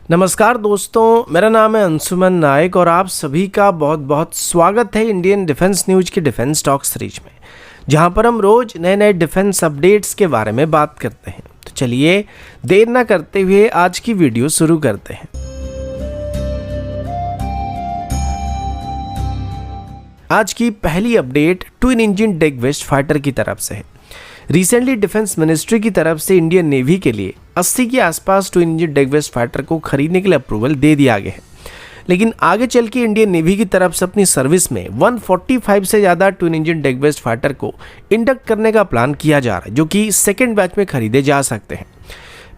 नमस्कार दोस्तों, मेरा नाम है अंशुमन नायक और आप सभी का बहुत बहुत स्वागत है इंडियन डिफेंस न्यूज की डिफेंस टॉक सीरीज में, जहां पर हम रोज नए नए डिफेंस अपडेट्स के बारे में बात करते हैं। तो चलिए देर ना करते हुए आज की वीडियो शुरू करते हैं। आज की पहली अपडेट ट्विन इंजन डेग वेस्ट फाइटर की तरफ से है। रिसेंटली डिफेंस मिनिस्ट्री की तरफ से इंडियन नेवी के लिए 80 के आसपास ट्विन इंजन डेग वेस्ट फाइटर को खरीदने के लिए अप्रूवल दे दिया गया है, लेकिन आगे चल के इंडियन नेवी की तरफ से अपनी सर्विस में 145 से ज़्यादा ट्विन इंजन डेग वेस्ट फाइटर को इंडक्ट करने का प्लान किया जा रहा है, जो कि सेकेंड बैच में खरीदे जा सकते हैं।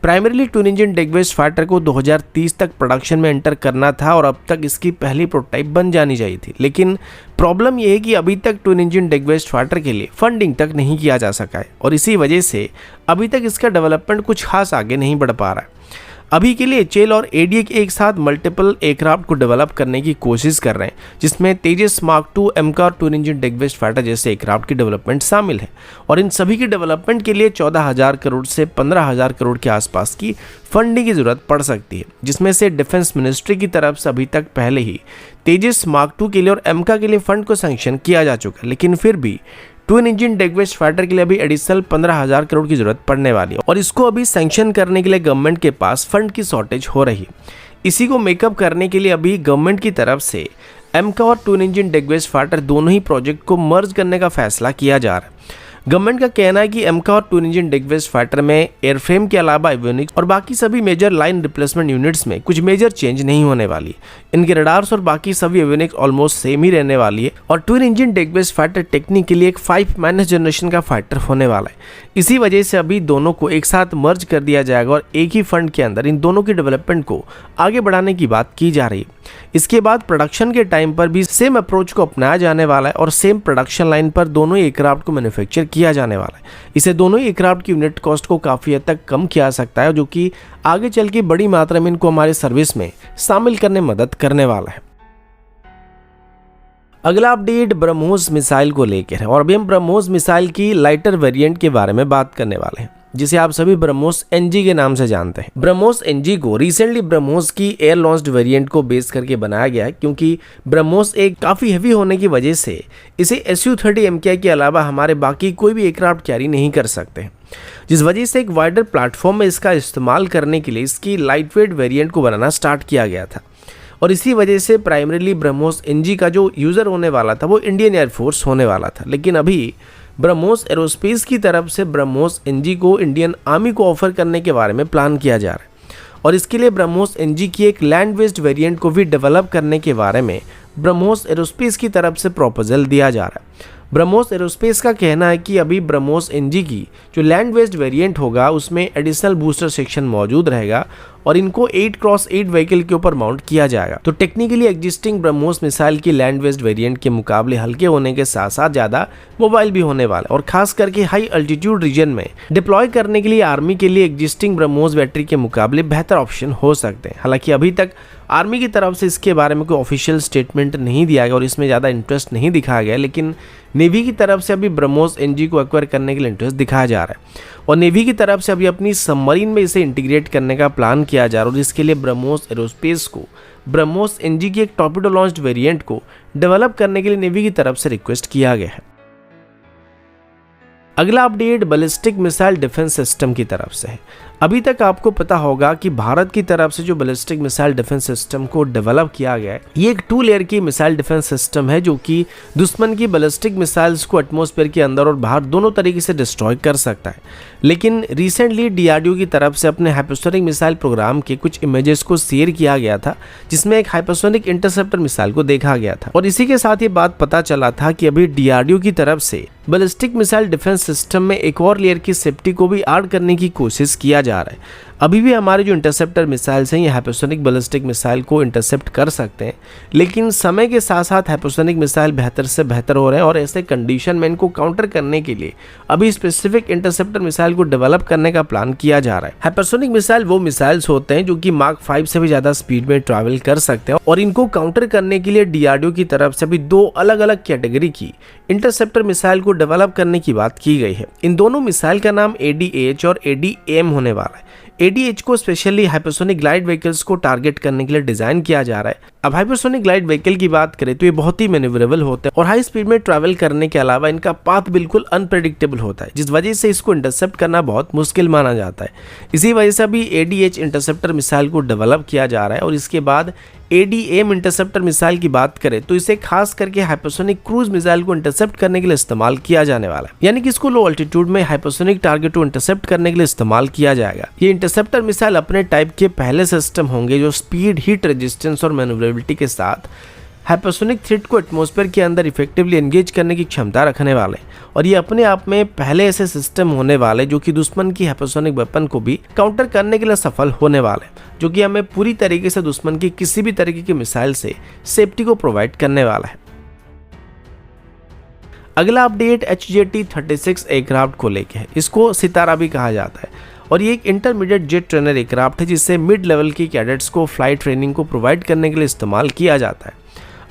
प्राइमरीली ट्विन इंजन डेग वेस्ट फाइटर को 2030 तक प्रोडक्शन में एंटर करना था और अब तक इसकी पहली प्रोटोटाइप बन जानी चाहिए थी, लेकिन प्रॉब्लम यह है कि अभी तक ट्विन इंजन डेग वेस्ट फाइटर के लिए फंडिंग तक नहीं किया जा सका है और इसी वजह से अभी तक इसका डेवलपमेंट कुछ खास आगे नहीं बढ़ पा रहा है। अभी के लिए एचएएल और एडीए एक साथ मल्टीपल एयरक्राफ्ट को डेवलप करने की कोशिश कर रहे हैं, जिसमें तेजस मार्क 2 एमका और ट्विन इंजन डेग वेस्ट फाइटर जैसे एयरक्राफ्ट की डेवलपमेंट शामिल है और इन सभी की डेवलपमेंट के लिए 14,000 करोड़ से 15,000 करोड़ के आसपास की फंडिंग की जरूरत पड़ सकती है, जिसमें से डिफेंस मिनिस्ट्री की तरफ से अभी तक पहले ही तेजस मार्क 2 के लिए और एमका के लिए फंड को सैंक्शन किया जा चुका है, लेकिन फिर भी ट्विन इंजन डेग वेस्ट फाइटर के लिए अभी एडिशनल 15,000 करोड़ की जरूरत पड़ने वाली है और इसको अभी सैंक्शन करने के लिए गवर्नमेंट के पास फंड की शॉर्टेज हो रही है। इसी को मेकअप करने के लिए अभी गवर्नमेंट की तरफ से एमका और ट्विन इंजन डेग वेस्ट फाइटर दोनों ही प्रोजेक्ट को मर्ज करने का फैसला किया जा रहा है। गवर्नमेंट का कहना है कि एमका और ट्विन इंजन डेग वेस्ट फाइटर में एयरफ्रेम के अलावा एवियोनिक्स और बाकी सभी मेजर लाइन रिप्लेसमेंट यूनिट्स में कुछ मेजर चेंज नहीं होने वाली है। इनके रडार्स और बाकी सभी एवियोनिक्स ऑलमोस्ट सेम ही रहने वाली है और ट्विन इंजन डेग वेस्ट फाइटर टेक्निकली एक 5 जनरेशन का फाइटर होने वाला है। इसी वजह से अभी दोनों को एक साथ मर्ज कर दिया जाएगा और एक ही फंड के अंदर इन दोनों की डेवलपमेंट को आगे बढ़ाने की बात की जा रही है। इसके बाद प्रोडक्शन के टाइम पर भी सेम अप्रोच को अपनाया जाने वाला है और सेम प्रोडक्शन लाइन पर दोनों ही एयरक्राफ्ट को मैन्युफैक्चर किया जाने वाला है। इसे दोनों ही एयरक्राफ्ट की यूनिट कॉस्ट को काफ़ी हद तक कम किया जा सकता है, जो कि आगे चल के बड़ी मात्रा में इनको हमारे सर्विस में शामिल करने में मदद करने वाला है। अगला अपडेट ब्रह्मोस मिसाइल को लेकर है और अभी हम ब्रह्मोस मिसाइल की लाइटर वेरिएंट के बारे में बात करने वाले हैं, जिसे आप सभी ब्रह्मोस एनजी के नाम से जानते हैं। ब्रह्मोस एनजी को रिसेंटली ब्रह्मोस की एयर लॉन्च्ड वेरिएंट को बेस करके बनाया गया है, क्योंकि ब्रह्मोस एक काफ़ी हेवी होने की वजह से इसे SU-30 MKI के अलावा हमारे बाकी कोई भी एयरक्राफ्ट कैरी नहीं कर सकते, जिस वजह से एक वाइडर प्लेटफॉर्म में इसका इस्तेमाल करने के लिए इसकी लाइट वेट वेरिएंट को बनाना स्टार्ट किया गया था और इसी वजह से प्राइमरीली ब्रह्मोस एनजी का जो यूज़र होने वाला था वो इंडियन एयरफोर्स होने वाला था, लेकिन अभी ब्रह्मोस एरोस्पेस की तरफ से ब्रह्मोस एनजी को इंडियन आर्मी को ऑफर करने के बारे में प्लान किया जा रहा है और इसके लिए ब्रह्मोस एनजी की एक लैंड बेस्ड वेरिएंट को भी डेवलप करने के बारे में ब्रह्मोस एरोस्पेस की तरफ से प्रपोजल दिया जा रहा है। ब्रह्मोस एरोस्पेस का कहना है कि अभी ब्रह्मोस एनजी की जो लैंड बेस्ड वेरिएंट होगा उसमें एडिशनल बूस्टर सेक्शन मौजूद रहेगा और इनको 8x8 व्हीकल के ऊपर माउंट किया जाएगा। तो टेक्निकली एग्जिस्टिंग ब्रह्मोस मिसाइल की लैंड बेस्ड वेरिएंट के मुकाबले हल्के होने के साथ साथ ज़्यादा मोबाइल भी होने वाला है और खास करके हाई अल्टीट्यूड रीजन में डिप्लॉय करने के लिए आर्मी के लिए एग्जिस्टिंग ब्रह्मोस बैटरी के मुकाबले बेहतर ऑप्शन हो सकते हैं। हालांकि अभी तक आर्मी की तरफ से इसके बारे में कोई ऑफिशियल स्टेटमेंट नहीं दिया गया और इसमें ज़्यादा इंटरेस्ट नहीं दिखाया गया, लेकिन नेवी की तरफ से अभी ब्रह्मोस एनजी को एक्वायर करने के लिए इंटरेस्ट दिखाया जा रहा है और नेवी की तरफ से अभी अपनी सबमरीन में इसे इंटीग्रेट करने का प्लान किया जा रहा है और इसके लिए ब्रह्मोस एरोस्पेस को ब्रह्मोस एनजी की एक टॉर्पेडो लॉन्च्ड वेरिएंट को डेवलप करने के लिए नेवी की तरफ से रिक्वेस्ट किया गया है। अगला update ballistic missile defence system की तरफ से है। अभी तक आपको पता होगा कि भारत की तरफ से जो बैलिस्टिक मिसाइल डिफेंस सिस्टम को डेवलप किया गया है, ये एक 2 लेयर की मिसाइल डिफेंस सिस्टम है जो कि दुश्मन की बैलिस्टिक मिसाइल्स को एटमॉस्फेयर के अंदर और बाहर दोनों तरीके से डिस्ट्रॉय कर सकता है। लेकिन रिसेंटली डीआरडीओ की तरफ से अपने हाइपरसोनिक मिसाइल प्रोग्राम के कुछ इमेजेस को शेयर किया गया था, जिसमें एक हाइपरसोनिक इंटरसेप्टर मिसाइल को देखा गया था और इसी के साथ ये बात पता चला था कि अभी डीआरडीओ की तरफ से बैलिस्टिक मिसाइल डिफेंस सिस्टम में एक और लेयर की सेफ्टी को भी ऐड करने की कोशिश किया जा रहा है। अभी भी हमारे जो इंटरसेप्टर मिसाइल्स हैं ये हाइपरसोनिक बैलिस्टिक मिसाइल को इंटरसेप्ट कर सकते हैं, लेकिन समय के साथ साथ हाइपरसोनिक मिसाइल बेहतर से बेहतर हो रहे हैं और ऐसे कंडीशन में इनको काउंटर करने के लिए अभी स्पेसिफिक इंटरसेप्टर मिसाइल को डेवलप करने का प्लान किया जा रहा है। हाइपरसोनिक मिसाइल वो मिसाइल्स होते हैं जो कि मार्क 5 से भी ज्यादा स्पीड में ट्रैवल कर सकते हैं और इनको काउंटर करने के लिए डीआरडीओ की तरफ से अभी 2 अलग अलग कैटेगरी की इंटरसेप्टर मिसाइल को डेवलप करने की बात की गई है। इन दोनों मिसाइल का नाम ADH और ADAM होने वाला है। ADH को स्पेशली हाइपरसोनिक ग्लाइड व्हीकल्स को टारगेट करने के लिए डिजाइन किया जा रहा है। अब हाइपरसोनिक ग्लाइड व्हीकल की बात करें तो ये बहुत ही मैन्यूवरेबल होता है और हाई स्पीड में ट्रैवल करने के अलावा इनका पाथ बिल्कुल अनप्रेडिक्टेबल होता है, जिस वजह से इसको इंटरसेप्ट करना बहुत मुश्किल माना जाता है। इसी वजह से अभी ADH इंटरसेप्टर मिसाइल को डेवलप किया जा रहा है और इसके बाद ADAIM इंटरसेप्टर मिसाइल की बात करें तो इसे खास करके हाइपरसोनिक क्रूज मिसाइल को इंटरसेप्ट करने के लिए इस्तेमाल किया जाने वाला है, यानी कि इसको लो अल्टीट्यूड में हाइपरसोनिक टारगेट को इंटरसेप्ट करने के लिए इस्तेमाल किया जाएगा। ये इंटरसेप्टर मिसाइल अपने टाइप के पहले सिस्टम होंगे जो स्पीड, हीट रेजिस्टेंस और मैन्यूवरेबिलिटी के साथ हाइपरसोनिक थ्रेट को एटमॉस्फेयर के अंदर इफेक्टिवली एंगेज करने की क्षमता रखने वाले और ये अपने आप में पहले ऐसे सिस्टम होने वाले जो कि दुश्मन की हाइपरसोनिक वेपन को भी काउंटर करने के लिए सफल होने वाले, जो कि हमें पूरी तरीके से दुश्मन की किसी भी तरीके की मिसाइल से सेफ्टी को प्रोवाइड करने वाला है। अगला अपडेट HJT-36 एयरक्राफ्ट को लेके है। इसको सितारा भी कहा जाता है और ये एक इंटरमीडिएट जेट ट्रेनर एयरक्राफ्ट है जिससे मिड लेवल की कैडेट्स को फ्लाइट ट्रेनिंग को प्रोवाइड करने के लिए इस्तेमाल किया जाता है।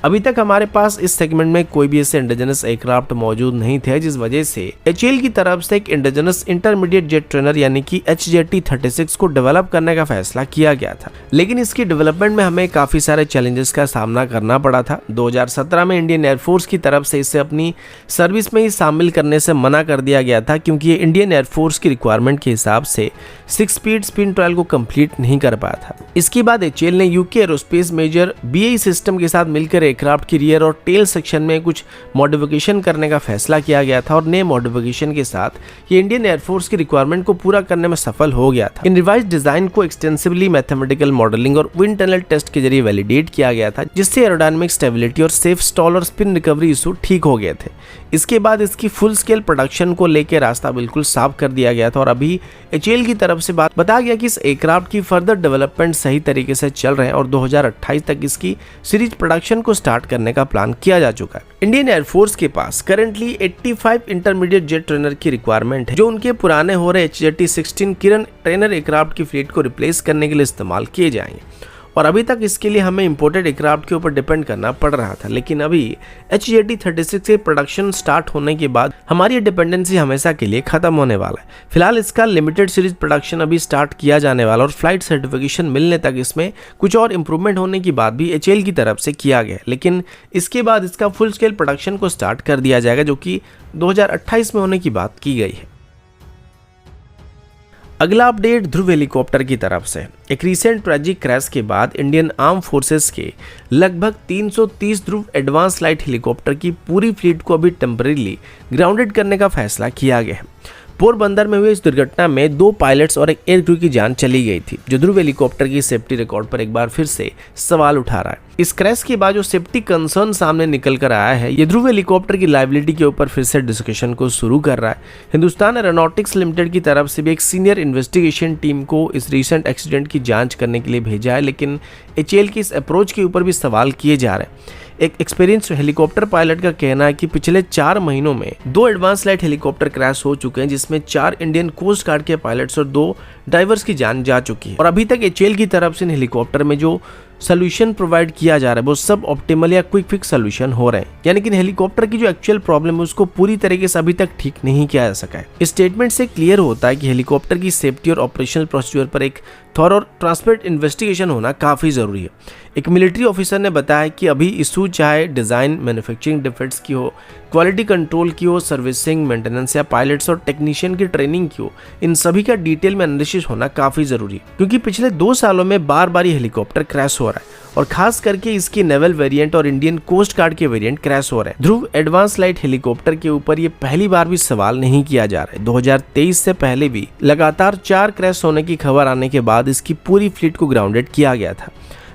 अभी तक हमारे पास इस सेगमेंट में कोई भी ऐसे इंडिजिनस एयरक्राफ्ट मौजूद नहीं थे, जिस वजह से HAL की तरफ से एक इंडिजिनस इंटरमीडिएट जेट ट्रेनर यानी कि HJT-36 को डेवलप करने का फैसला किया गया था। लेकिन इसकी डेवलपमेंट में हमें काफी सारे चैलेंजेस का सामना करना पड़ा था। 2017 में इंडियन एयरफोर्स की तरफ से इसे अपनी सर्विस में ही शामिल करने से मना कर दिया गया था, क्योंकि ये इंडियन एयरफोर्स की रिक्वायरमेंट के हिसाब से 6 स्पीड स्पिन ट्रायल को कंप्लीट नहीं कर पाया था। इसके बाद HAL ने UK aerospace major BAE system के साथ मिलकर एयरक्राफ्ट की रियर और टेल सेक्शन में कुछ मॉडिफिकेशन करने का फैसला किया गया था और नए मॉडिफिकेशन के साथ ये इंडियन एयरफोर्स की रिक्वायरमेंट को पूरा करने में सफल हो गया था। इन रिवाइज्ड डिजाइन को एक्सटेंसिवली मैथमेटिकल मॉडलिंग और विंड टनल टेस्ट के जरिए वैलिडेट किया गया था, जिससे एरोडायनामिक स्टेबिलिटी और सेफ स्टॉल और स्पिन रिकवरी इशू ठीक हो गए थे। इसके बाद इसकी फुल स्केल प्रोडक्शन को लेकर रास्ता बिल्कुल साफ कर दिया गया था और अभी HAL की तरफ से बताया गया कि इस एयरक्राफ्ट की फर्दर डेवलपमेंट सही तरीके से चल रहे हैं और 2028 तक इसकी सीरीज प्रोडक्शन को स्टार्ट करने का प्लान किया जा चुका है। इंडियन एयरफोर्स के पास करेंटली 85 इंटरमीडिएट जेट ट्रेनर की रिक्वायरमेंट है, जो उनके पुराने हो रहे HJT-16 किरण ट्रेनर एयरक्राफ्ट की फ्लीट को रिप्लेस करने के लिए इस्तेमाल किए जाएंगे और अभी तक इसके लिए हमें इंपोर्टेड एयरक्राफ्ट के ऊपर डिपेंड करना पड़ रहा था। लेकिन अभी HJT-36 के प्रोडक्शन स्टार्ट होने के बाद हमारी डिपेंडेंसी हमेशा के लिए खत्म होने वाला है। फिलहाल इसका लिमिटेड सीरीज प्रोडक्शन अभी स्टार्ट किया जाने वाला और फ्लाइट सर्टिफिकेशन मिलने तक इसमें कुछ और इंप्रूवमेंट होने की बात भी HAL की तरफ से किया गया, लेकिन इसके बाद इसका फुल स्केल प्रोडक्शन को स्टार्ट कर दिया जाएगा, जो कि 2028 में होने की बात की गई है। अगला अपडेट ध्रुव हेलीकॉप्टर की तरफ से। एक रिसेंट ट्रेजिक क्रैश के बाद इंडियन आर्म फोर्सेस के लगभग 330 ध्रुव एडवांस लाइट हेलीकॉप्टर की पूरी फ्लीट को अभी टेम्परेरीली ग्राउंडेड करने का फैसला किया गया है। पोरबंदर में हुई इस दुर्घटना में 2 पायलट्स और एक एयर क्रू की जान चली गई थी, जो ध्रुव हेलीकॉप्टर की सेफ्टी रिकॉर्ड पर एक बार फिर से सवाल उठा रहा है। इस क्रैश के बाद जो सेफ्टी कंसर्न सामने निकल कर आया है, ये ध्रुव हेलीकॉप्टर की लायबिलिटी के ऊपर फिर से डिस्कशन को शुरू कर रहा है। हिंदुस्तान एरोनॉटिक्स लिमिटेड की तरफ से भी एक सीनियर इन्वेस्टिगेशन टीम को इस रिसेंट एक्सीडेंट की जांच करने के लिए भेजा है, लेकिन HAL की इस अप्रोच के ऊपर भी सवाल किए जा रहे हैं। एक एक्सपीरियंस हेलीकॉप्टर पायलट का कहना है कि पिछले 4 महीनों में 2 एडवांस लाइट हेलीकॉप्टर क्रैश हो चुके हैं, जिसमें 4 इंडियन कोस्ट गार्ड के पायलट्स और 2 डाइवर्स की जान जा चुकी है और अभी तक HAL की तरफ से इन हेलीकॉप्टर में जो सोल्यूशन प्रोवाइड किया जा रहा है वो सब ऑप्टिमल या क्विक फिक्स सोल्यूशन हो रहे हैं, यानी कि हेलीकॉप्टर की जो एक्चुअल प्रॉब्लम है उसको पूरी तरीके से अभी तक ठीक नहीं किया जा सका है। इस स्टेटमेंट से क्लियर होता है कि हेलीकॉप्टर की सेफ्टी और ऑपरेशनल प्रोसीजर पर एक थॉरो और ट्रांसपेरेंट इन्वेस्टिगेशन होना काफी जरूरी है। एक मिलिट्री ऑफिसर ने बताया कि अभी इशू चाहे डिजाइन, मैन्युफैक्चरिंग डिफेक्ट्स की हो, क्वालिटी कंट्रोल की हो, सर्विसिंग, मेंटेनेंस या पायलट्स और टेक्नीशियन की ट्रेनिंग की हो, इन सभी का डिटेल में एनालिसिस होना काफी जरूरी है, क्योंकि पिछले 2 सालों में बार बार ये हेलीकॉप्टर क्रैश हो रहा है और खास करके इसकी नेवल वेरिएंट और इंडियन कोस्ट गार्ड के वेरिएंट क्रैश हो रहे हैं। ध्रुव एडवांस लाइट हेलीकॉप्टर के ऊपर ये पहली बार भी सवाल नहीं किया जा रहा है। 2023 से पहले भी लगातार 4 क्रैश होने की खबर आने के बाद इसकी पूरी फ्लीट को ग्राउंडेड किया गया था।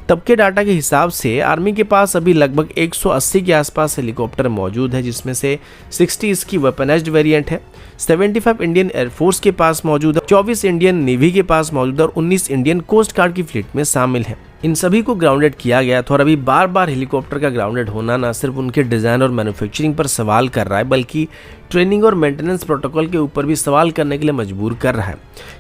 तब के डाटा के हिसाब से आर्मी के पास अभी लगभग 180 के आसपास हेलीकॉप्टर मौजूद है, जिसमें से 60 इसकी वेपनाइज्ड वेरिएंट है, 75 इंडियन एयरफोर्स के पास मौजूद है, 24 इंडियन नेवी के पास मौजूद है और 19 इंडियन कोस्ट गार्ड की फ्लीट में शामिल है। इन सभी को ग्राउंडेड किया गया था और अभी बार बार हेलीकॉप्टर का ग्राउंडेड होना न सिर्फ उनके डिजाइन और मैन्युफैक्चरिंग पर सवाल कर रहा है, बल्कि ट्रेनिंग और मेंटेनेंस प्रोटोकॉल के ऊपर भी सवाल करने के लिए मजबूर कर रहा है।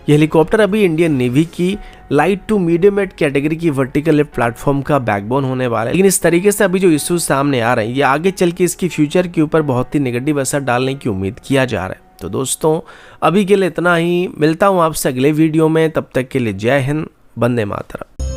यह हेलीकॉप्टर अभी इंडियन नेवी की light to medium weight category की वर्टिकल लिफ्ट प्लेटफॉर्म का बैकबोन होने वाला है, लेकिन इस तरीके से अभी जो इश्यूज सामने आ रहे हैं ये आगे चल के इसकी फ्यूचर के ऊपर बहुत ही नेगेटिव असर डालने की उम्मीद किया जा रहा है। तो दोस्तों अभी के लिए इतना ही, मिलता हूँ आपसे अगले वीडियो में, तब तक के लिए जय हिंद, वंदे मातरम।